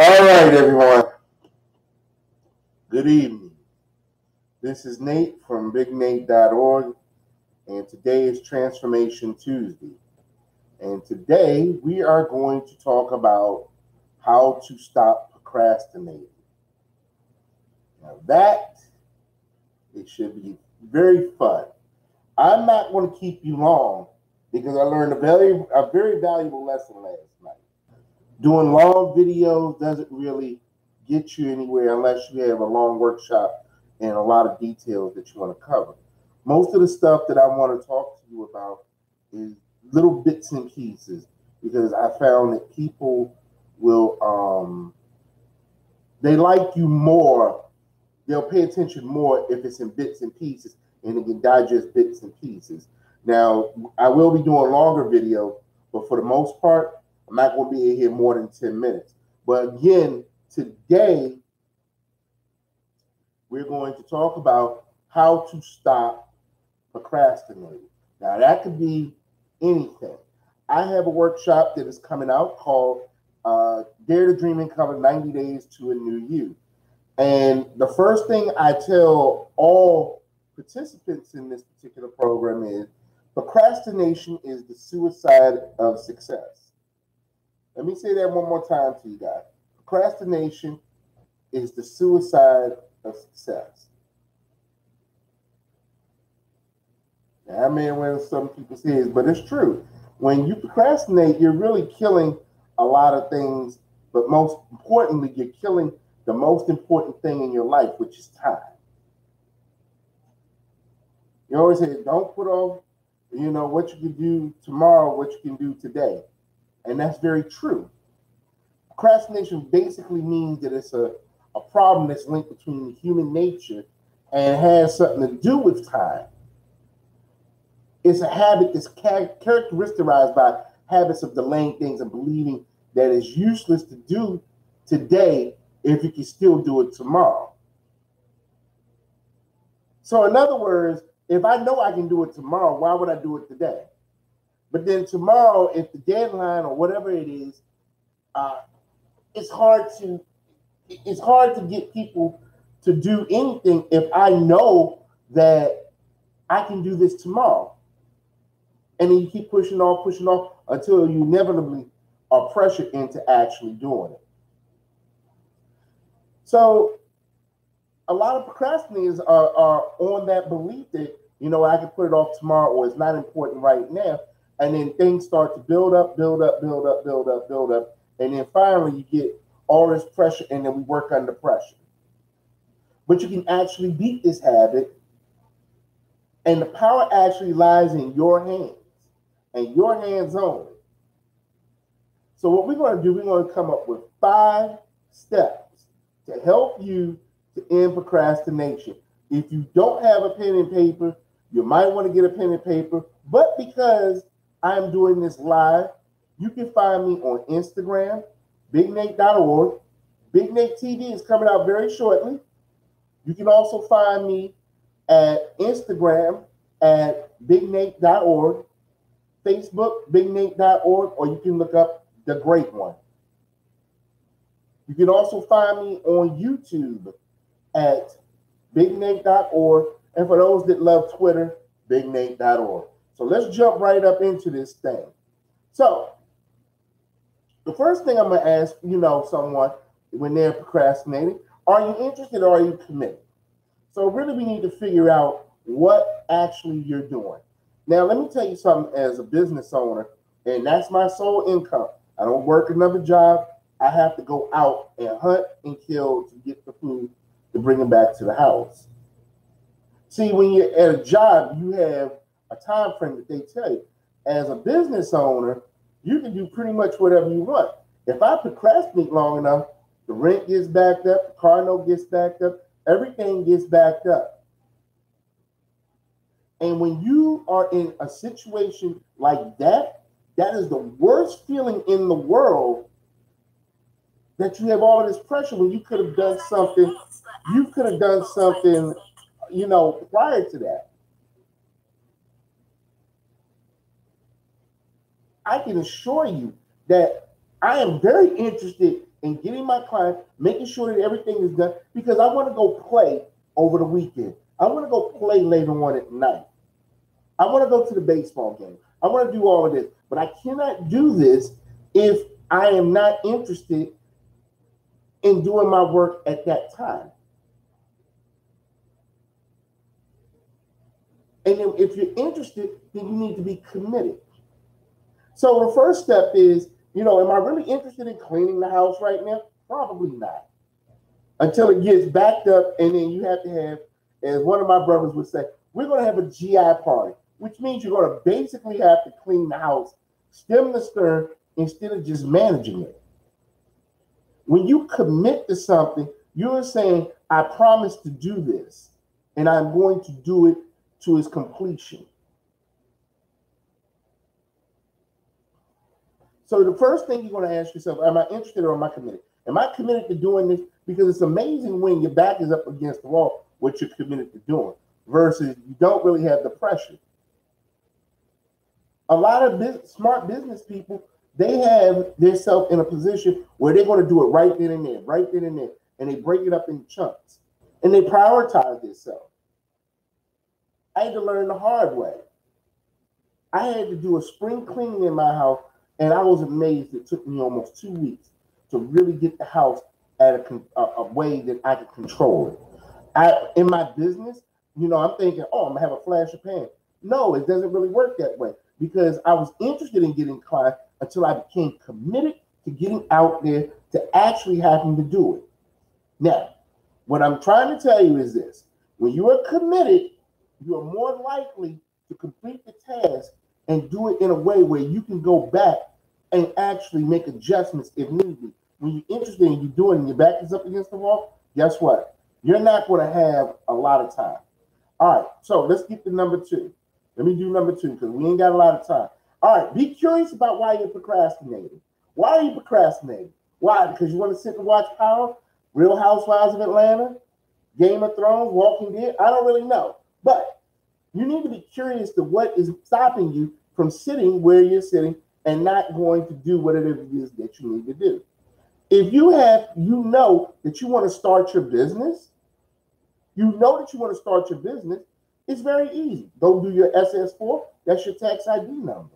All right, everyone. Good evening. This is Nate from BigNate.org, and today is Transformation Tuesday. And today we are going to talk about how to stop procrastinating. Now it should be very fun. I'm not going to keep you long because I learned a very valuable lesson last night. Doing long videos doesn't really get you anywhere unless you have a long workshop and a lot of details that you want to cover. Most of the stuff that I want to talk to you about is little bits and pieces because I found that people will, they like you more. They'll pay attention more if it's in bits and pieces and they can digest bits and pieces. Now, I will be doing longer videos, but for the most part, I'm not going to be in here more than 10 minutes. But again, today, we're going to talk about how to stop procrastinating. Now, that could be anything. I have a workshop that is coming out called Dare to Dream and Cover 90 Days to a New You. And the first thing I tell all participants in this particular program is procrastination is the suicide of success. Let me say that one more time to you guys. Procrastination is the suicide of success. Now, I may when some people say it, but it's true. When you procrastinate, you're really killing a lot of things, but most importantly, you're killing the most important thing in your life, which is time. You always say, don't put off, what you can do tomorrow, what you can do today. And that's very true. Procrastination basically means that it's a problem that's linked between human nature and has something to do with time. It's a habit that's characterized by habits of delaying things and believing that it's useless to do today if you can still do it tomorrow. So in other words, if I know I can do it tomorrow, why would I do it today? But then tomorrow, if the deadline or whatever it is, it's hard to get people to do anything if I know that I can do this tomorrow. And then you keep pushing off until you inevitably are pressured into actually doing it. So a lot of procrastinators are on that belief that, I can put it off tomorrow or it's not important right now. And then things start to build up. And then finally you get all this pressure and then we work under pressure. But you can actually beat this habit. And the power actually lies in your hands and your hands only. So what we're going to do, we're going to come up with 5 steps to help you to end procrastination. If you don't have a pen and paper, you might want to get a pen and paper. But because I'm doing this live, you can find me on Instagram, BigNate.org. Big Nate TV is coming out very shortly. You can also find me at Instagram at BigNate.org, Facebook, BigNate.org, or you can look up The Great One. You can also find me on YouTube at BigNate.org, and for those that love Twitter, BigNate.org. So let's jump right up into this thing. So the first thing I'm going to ask, someone when they're procrastinating, are you interested or are you committed? So really we need to figure out what actually you're doing. Now, let me tell you something as a business owner, and that's my sole income. I don't work another job. I have to go out and hunt and kill to get the food to bring it back to the house. See, when you're at a job, you have a time frame that they tell you. As a business owner, you can do pretty much whatever you want. If I procrastinate long enough, the rent gets backed up, the car note gets backed up, everything gets backed up. And when you are in a situation like that, that is the worst feeling in the world, that you have all of this pressure when you could have done something, prior to that. I can assure you that I am very interested and getting my client, making sure that everything is done, because I want to go play over the weekend. I want to go play later on at night. I want to go to the baseball game. I want to do all of this, but I cannot do this if I am not interested in doing my work at that time. And then if you're interested, then you need to be committed. So the first step is, am I really interested in cleaning the house right now? Probably not. Until it gets backed up, and then you have to have, as one of my brothers would say, we're going to have a GI party, which means you're going to basically have to clean the house, stem to stern, instead of just managing it. When you commit to something, you're saying, I promise to do this, and I'm going to do it to its completion. So the first thing you're going to ask yourself, am I interested or am I committed? Am I committed to doing this? Because it's amazing when your back is up against the wall, what you're committed to doing, versus you don't really have the pressure. A lot of smart business people, they have themselves in a position where they're going to do it right then and there, right then and there, and they break it up in chunks, and they prioritize themselves. I had to learn the hard way. I had to do a spring cleaning in my house, and I was amazed. It took me almost 2 weeks to really get the house at a way that I could control it. In my business, I'm thinking, I'm going to have a flash of pan. No, it doesn't really work that way, because I was interested in getting clients until I became committed to getting out there to actually having to do it. Now, what I'm trying to tell you is this. When you are committed, you are more likely to complete the task and do it in a way where you can go back and actually make adjustments if need be. When you're interested in you doing it and your back is up against the wall, guess what? You're not going to have a lot of time. All right, so let's get to number 2. Let me do number 2 because we ain't got a lot of time. All right, be curious about why you're procrastinating. Why are you procrastinating? Why? Because you want to sit and watch Power, Real Housewives of Atlanta, Game of Thrones, Walking Dead? I don't really know. But you need to be curious to what is stopping you from sitting where you're sitting and not going to do what it is that you need to do. If you know that you want to start your business, it's very easy. Go do your SS4. That's your tax ID number.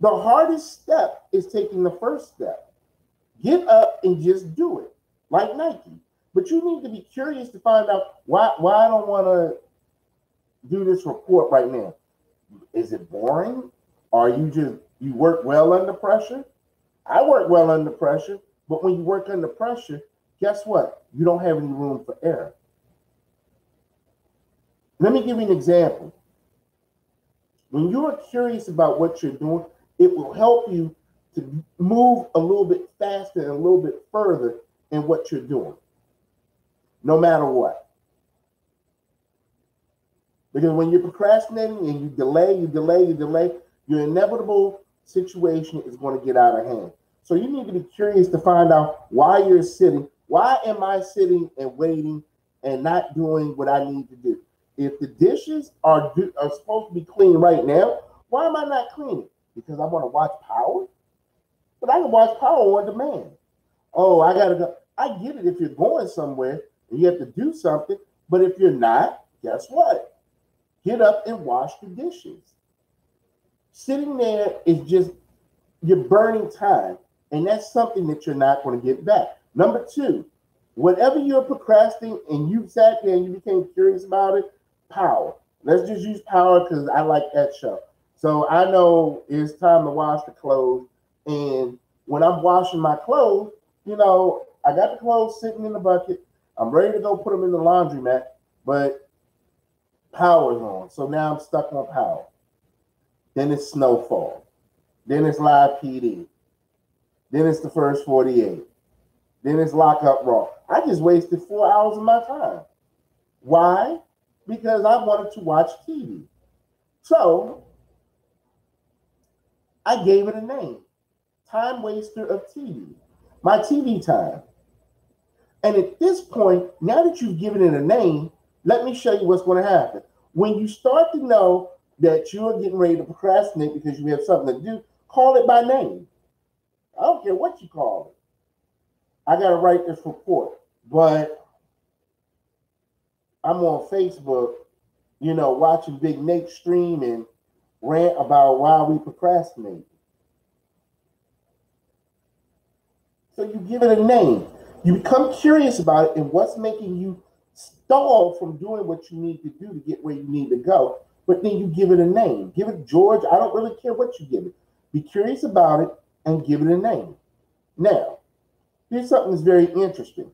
The hardest step is taking the first step. Get up and just do it, like Nike. But you need to be curious to find out why I don't want to do this report right now. Is it boring? Or you work well under pressure? I work well under pressure, but when you work under pressure, guess what? You don't have any room for error. Let me give you an example. When you are curious about what you're doing, it will help you to move a little bit faster and a little bit further in what you're doing, no matter what. Because when you're procrastinating and you delay, your inevitable situation is going to get out of hand. So you need to be curious to find out why you're sitting. Why am I sitting and waiting and not doing what I need to do? If the dishes are supposed to be clean right now, why am I not cleaning? Because I want to watch Power? But I can watch Power on demand. Oh, I got to go. I get it if you're going somewhere and you have to do something. But if you're not, guess what? Get up and wash the dishes. Sitting there is just, you're burning time. And that's something that you're not going to get back. Number 2, whatever you're procrastinating and you sat there and you became curious about it, Power. Let's just use Power because I like that show. So I know it's time to wash the clothes. And when I'm washing my clothes, I got the clothes sitting in the bucket. I'm ready to go put them in the laundromat, but Power's on. So now I'm stuck on Power. Then it's Snowfall. Then it's Live PD. Then it's the First 48. Then it's Lock Up Raw. I just wasted 4 hours of my time. Why? Because I wanted to watch TV. So I gave it a name. Time waster of TV. My TV time. And at this point, now that you've given it a name, let me show you what's going to happen. When you start to know that you're getting ready to procrastinate because you have something to do, call it by name. I don't care what you call it. I got to write this report. But I'm on Facebook, watching Big Nate stream and rant about why we procrastinate. So you give it a name. You become curious about it and what's making you stall from doing what you need to do to get where you need to go. But then you give it a name. Give it George. I don't really care what you give it. Be curious about it and give it a name. Now, here's something that's very interesting.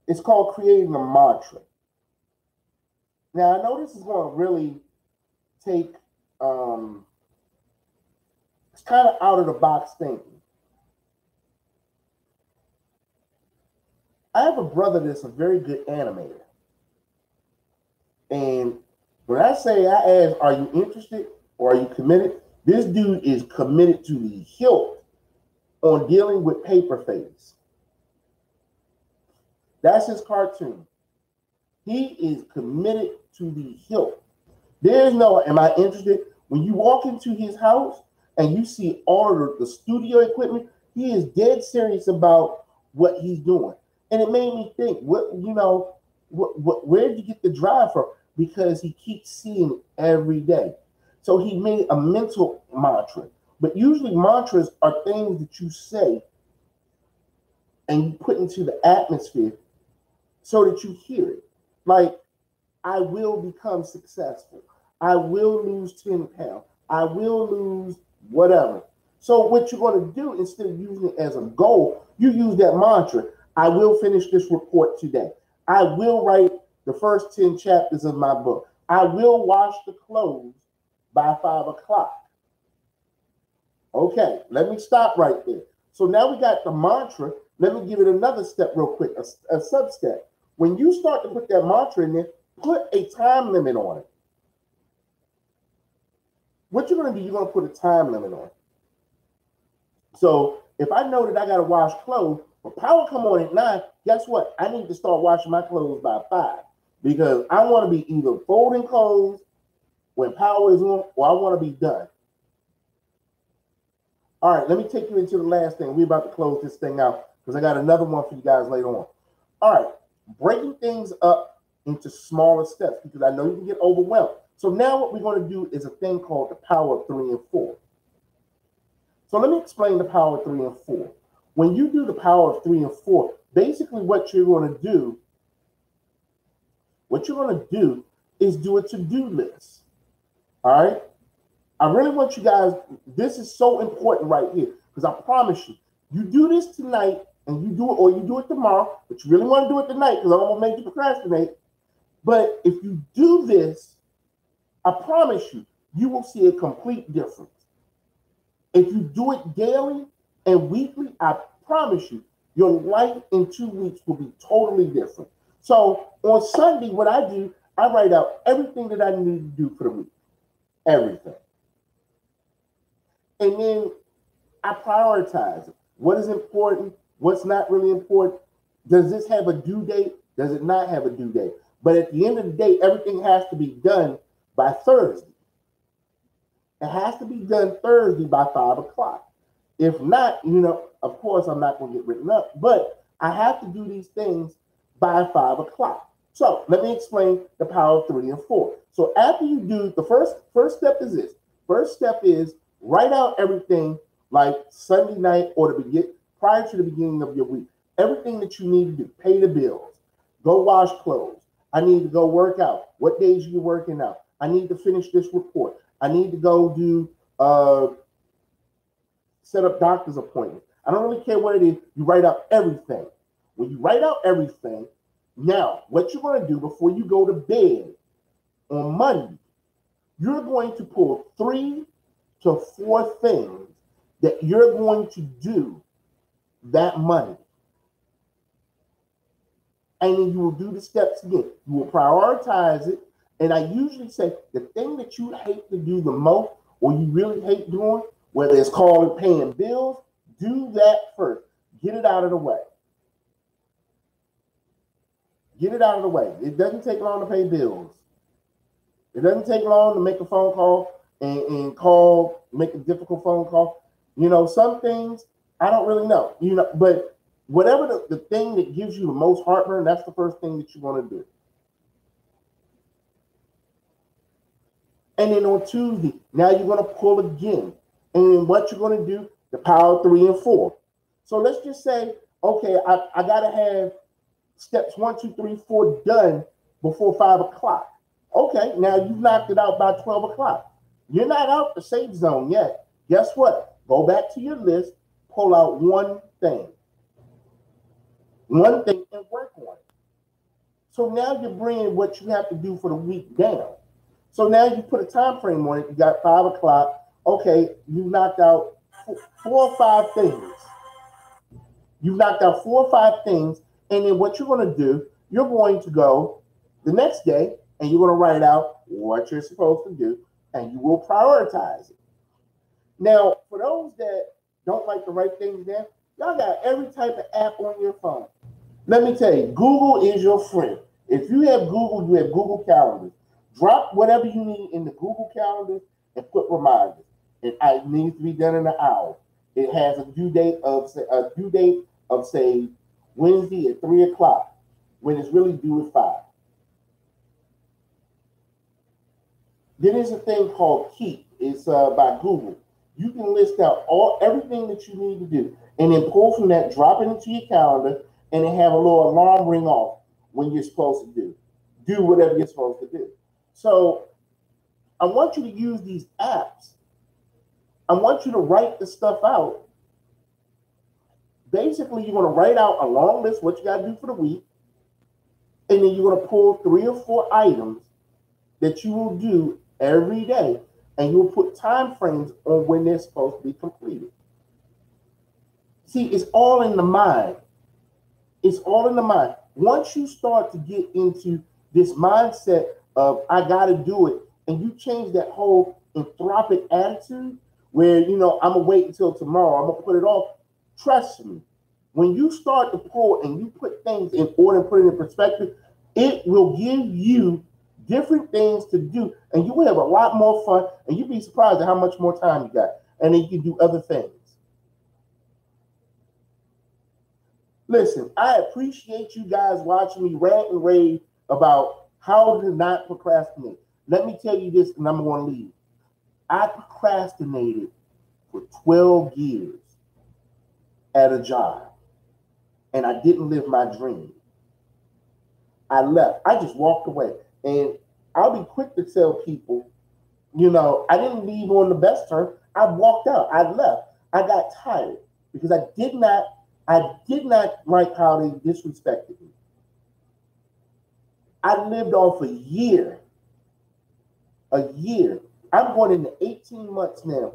It's called creating a mantra. Now, I know this is going to really take, it's kind of out of the box thinking. I have a brother that's a very good animator. And when I say, I ask, are you interested or are you committed? This dude is committed to the hilt on dealing with Paperface. That's his cartoon. He is committed to the hilt. There's no, am I interested? When you walk into his house and you see all of the studio equipment, he is dead serious about what he's doing. And it made me think, where did you get the drive from? Because he keeps seeing it every day. So he made a mental mantra. But usually mantras are things that you say and you put into the atmosphere so that you hear it. Like, I will become successful. I will lose 10 pounds. I will lose whatever. So what you're going to do, instead of using it as a goal, you use that mantra. I will finish this report today. I will write the first 10 chapters of my book. I will wash the clothes by 5 o'clock. Okay, let me stop right there. So now we got the mantra. Let me give it another step real quick, a sub-step. When you start to put that mantra in there, put a time limit on it. What you're going to do, you're going to put a time limit on it. So if I know that I got to wash clothes, when power come on at 9, guess what? I need to start washing my clothes by 5 because I want to be either folding clothes when power is on or I want to be done. All right, let me take you into the last thing. We're about to close this thing out because I got another one for you guys later on. All right, breaking things up into smaller steps because I know you can get overwhelmed. So now what we're going to do is a thing called the power of 3 and 4. So let me explain the power of 3 and 4. When you do the power of 3 and 4, basically what you're going to do is do a to-do list. All right? I really want you guys, this is so important right here because I promise you, you do this tonight and you do it, or you do it tomorrow, but you really want to do it tonight because I don't want to make you procrastinate. But if you do this, I promise you, you will see a complete difference. If you do it daily and weekly, I promise you, your life in 2 weeks will be totally different. So on Sunday, what I do, I write out everything that I need to do for the week. Everything. And then I prioritize it. What is important? What's not really important? Does this have a due date? Does it not have a due date? But at the end of the day, everything has to be done by Thursday. It has to be done Thursday by 5 o'clock. If not, of course, I'm not going to get written up, but I have to do these things by 5 o'clock. So let me explain the power of 3 and 4. So after you do, the first step is this. First step is write out everything like Sunday night or prior to the beginning of your week. Everything that you need to do. Pay the bills. Go wash clothes. I need to go work out. What days are you working out? I need to finish this report. I need to go do set up doctor's appointments. I don't really care what it is. You write out everything. When you write out everything, now what you're going to do before you go to bed on Monday, you're going to pull 3 to 4 things that you're going to do that Monday. And then you will do the steps again. You will prioritize it. And I usually say the thing that you hate to do the most or you really hate doing, whether it's called paying bills, do that first. Get it out of the way. Get it out of the way. It doesn't take long to pay bills. It doesn't take long to make a phone call and make a difficult phone call. Some things I don't really know. But whatever the thing that gives you the most heartburn, that's the first thing that you want to do. And then on Tuesday, now you're going to pull again. And then what you're going to do, the power 3 and 4. So let's just say, okay, I got to have steps 1, 2, 3, 4 done before 5 o'clock. Okay, now you've knocked it out by 12 o'clock. You're not out the safe zone yet. Guess what? Go back to your list, pull out one thing, and work on it. So now you're bringing what you have to do for the week down. So now you put a time frame on it. You got 5 o'clock. Okay, you knocked out 4 or 5 things. You've knocked out 4 or 5 things, and then what you're going to do, you're going to go the next day, and you're going to write out what you're supposed to do, and you will prioritize it. Now, for those that don't like to write things down, y'all got every type of app on your phone. Let me tell you, Google is your friend. If you have Google, you have Google Calendar. Drop whatever you need in the Google Calendar and put reminders. It needs to be done in an hour. It has a due date of say Wednesday at 3 o'clock when it's really due at 5. There is a thing called Keep. It's by Google. You can list out everything that you need to do, and then pull from that, drop it into your calendar, and then have a little alarm ring off when you're supposed to do whatever you're supposed to do. So I want you to use these apps. I want you to write the stuff out. Basically, you're going to write out a long list, what you got to do for the week, and then you're going to pull 3 or 4 items that you will do every day, and you'll put time frames on when they're supposed to be completed. See, it's all in the mind. It's all in the mind. Once you start to get into this mindset of I got to do it, and you change that whole anthropic attitude where, I'm going to wait until tomorrow, I'm going to put it off. Trust me, when you start to pull and you put things in order and put it in perspective, it will give you different things to do, and you will have a lot more fun, and you'll be surprised at how much more time you got, and then you can do other things. Listen, I appreciate you guys watching me rant and rave about how to not procrastinate. Let me tell you this, and I'm going to leave. I procrastinated for 12 years at a job, and I didn't live my dream. I left. I just walked away. And I'll be quick to tell people, I didn't leave on the best term. I walked out. I left. I got tired because I did not like how they disrespected me. I lived off a year. I'm going into 18 months now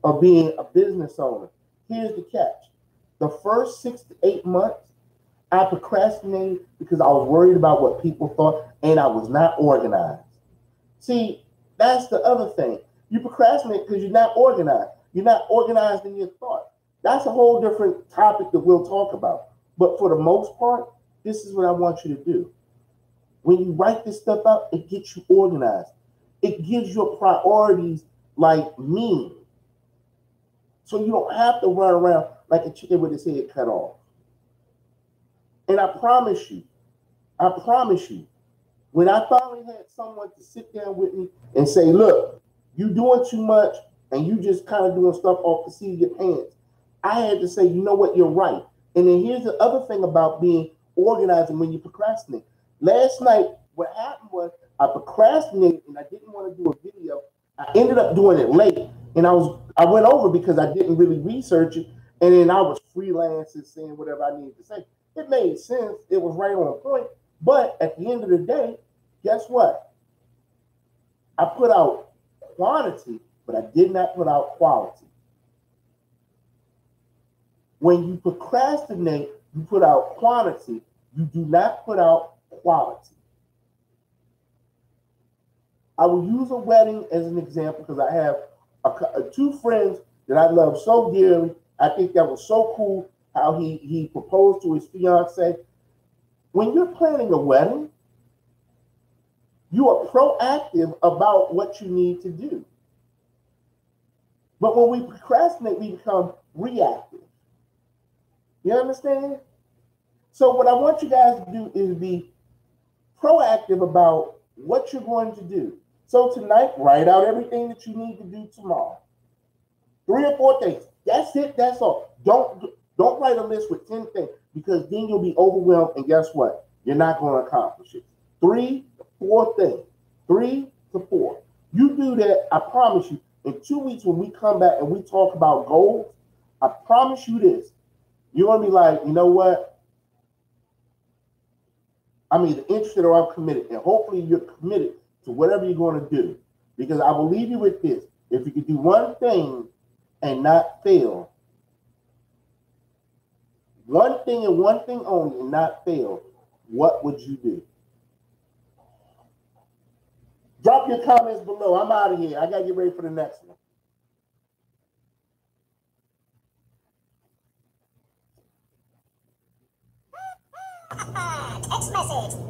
of being a business owner. Here's the catch. The first 6 to 8 months, I procrastinated because I was worried about what people thought, and I was not organized. See, that's the other thing. You procrastinate because you're not organized. You're not organized in your thought. That's a whole different topic that we'll talk about. But for the most part, this is what I want you to do. When you write this stuff out, it gets you organized. It gives your priorities like meaning. So you don't have to run around like a chicken with his head cut off. And I promise you, when I finally had someone to sit down with me and say, look, you doing too much and you just kind of doing stuff off the seat of your pants, I had to say, you know what, you're right. And then here's the other thing about being organized and when you procrastinate. Last night, what happened was I procrastinated and I didn't want to do a video. I ended up doing it late, and I went over because I didn't really research it, and then I was freelancing, saying whatever I needed to say. It made sense. It was right on point. But at the end of the day, guess what? I put out quantity, but I did not put out quality. When you procrastinate, you put out quantity. You do not put out quality. I will use a wedding as an example because I have 2 friends that I love so dearly. I think that was so cool how he proposed to his fiance. When you're planning a wedding, you are proactive about what you need to do. But when we procrastinate, we become reactive. You understand? So what I want you guys to do is be proactive about what you're going to do. So tonight, write out everything that you need to do tomorrow. 3 or 4 things. That's it. That's all. Don't write a list with 10 things, because then you'll be overwhelmed, and guess what? You're not going to accomplish it. 3 to 4 things. 3 to 4. You do that, I promise you, in 2 weeks when we come back and we talk about goals, I promise you this. You're going to be like, you know what? I'm either interested or I'm committed. And hopefully you're committed to whatever you're going to do. Because I will leave you with this. If you could do one thing and not fail, one thing and one thing only and not fail, what would you do? Drop your comments below. I'm out of here. I got to get ready for the next one. Text message.